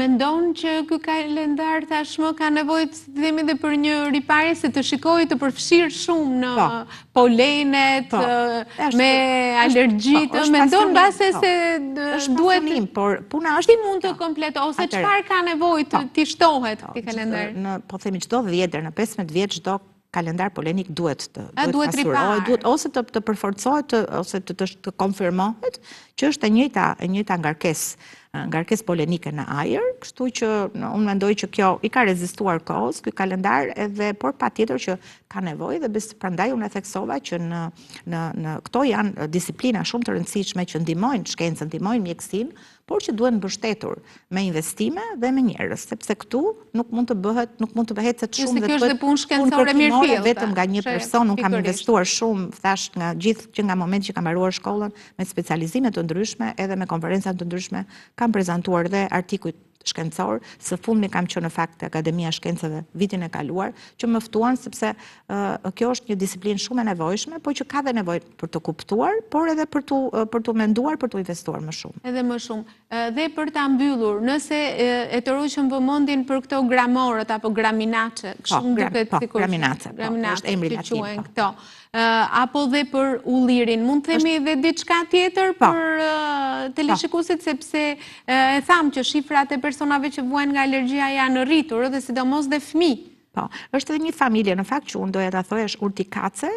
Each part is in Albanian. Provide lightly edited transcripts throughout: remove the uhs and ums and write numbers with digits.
Mendon që ky kalendar tashmë ka nevojë të themi dhe për një riparje se të shikojë të përfshirë shumë në polenet, me alergjitë, mendon mbase se duhet por puna është si mund të kompletohet ose çfarë ka nevojë të shtohet këtij kalendar? Po themi çdo 10 deri në 15 vjet çdo kalendar polenik duhet pasurohet, ose të përforcohet ose të konfirmohet që është e njëjta ngarkesë polenike në ajër, kështu që unë mendoj që kjo i ka rezistuar kohës ky kalendar por patjetër që ka nevojë dhe prandaj unë e theksova që në këto janë disiplina shumë të rëndësishme që ndihmojnë shkencën, ndihmojnë mjekësinë, por që duhen mbështetur me investime dhe me njerëz, sepse këtu nuk mund të bëhet se shumë kjo është dhe punë shkencore mirëfillte vetëm nga një person. Unë kam investuar shumë, thash, që nga momenti që kam mbaruar shkollën me specializime të ndryshme edhe me konferenca të ndryshme, kam prezantuar dhe artikuj shkencor, së fundmi kam qenë në fakt te Akademia e Shkencave vitin e kaluar, që më ftuan sepse kjo është një disiplinë shumë e nevojshme, por që ka dhe nevojë për të kuptuar, por edhe për të menduar, për të investuar më shumë. Edhe më shumë. Dhe për ta mbyllur, nëse e të ruajmë vëmendjen për këto gramorët apo graminace, kështu duket sikur graminace, është emri latin këto. Apo dhe për ullirin, mund të themi edhe diçka tjetër për teleshikuesit, sepse e tham që shifrat e personave që vuajnë nga alergjia janë rritur dhe sidomos dhe fëmijë. Po, është edhe një familje në fakt që unë doja ta thoja është urtikace,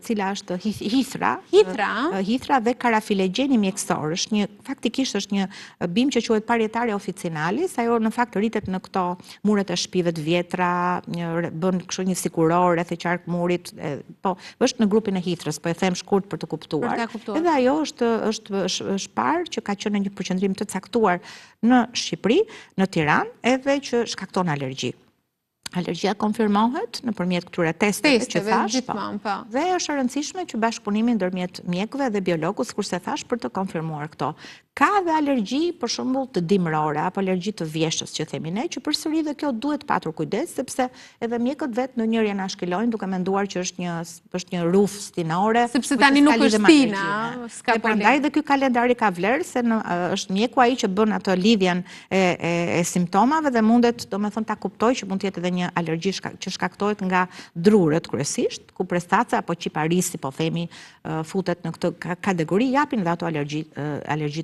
cila është hithra dhe karafilegjeni mjekësor. Faktikisht është një bimë që quhet Parietaria officinalis, ajo në fakt rritet në këto muret e shtëpive të vjetra, bën kështu një sikuror rreth e qark murit, po, është në grupin e hithrës, po e them shkurt për të kuptuar. Edhe ajo është parë që ka qenë në një përqendrim të caktuar në Shqipëri, në Tiranë, edhe që shkakton alergji. Alergjia konfirmohet nëpërmjet këtyre testeve që thash, dhe është e rëndësishme që bashkëpunimi ndërmjet mjekëve dhe biologut, kurse thash, për të konfirmuar këto. Ka dhe alergji, për shembull, të dimrore apo alergji të vjeshës që themi ne, që përsëri dhe kjo duhet patur kujdes, sepse edhe mjekët vetë në njëri na shkelojnë duke menduar që është një rrufë stinore, sepse tani nuk është stina, s'ka problem. Prandaj dhe ky kalendar ka vlerë se është mjeku ai që bën atë lidhjen e simptomave dhe mundet, domethënë, ta kuptoj që mund të jetë edhe një alergji që shkaktohet nga drurët kryesisht, ku prestaca apo qiparisi, po themi, futet në këtë kategori, japin dhe ato alergji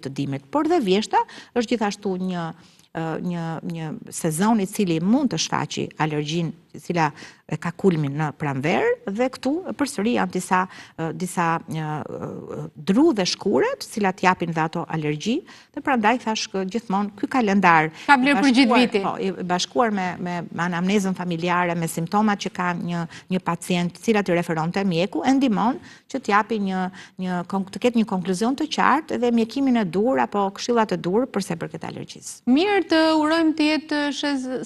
të dimrit. Por dhe vjeshta është gjithashtu një sezon i cili mund të shfaqi alergjin e cila ka kulmin në pranverë, dhe këtu përsëri janë disa dru dhe shkuret, cilat japin dhe ato alergji, dhe prandaj thash gjithmonë ky kalendar ka vlerë për gjithë vitin. Po, bashkuar me anamnezën familjare, me simptomat që ka një pacient, cilat i referonte mjeku, e ndihmon që të japi të ketë një konkluzion të qartë dhe mjekimin e dur apo këshillat e dur përse përket alergjisë. Mirë, të urojmë të jetë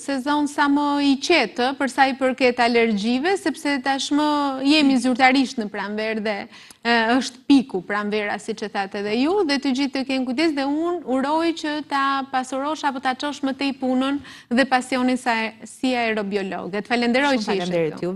sezon sa më i qetë për sa i përket alergjive, sepse tashmë jemi zyrtarisht në pranverë dhe është piku pranvera, siç e thatë edhe ju, dhe të gjithë të kenë kujdes, dhe unë uroj që ta pasurosh apo ta çosh më tej punën dhe pasionin si aerobiologe. Të falenderoj që ishe këtu.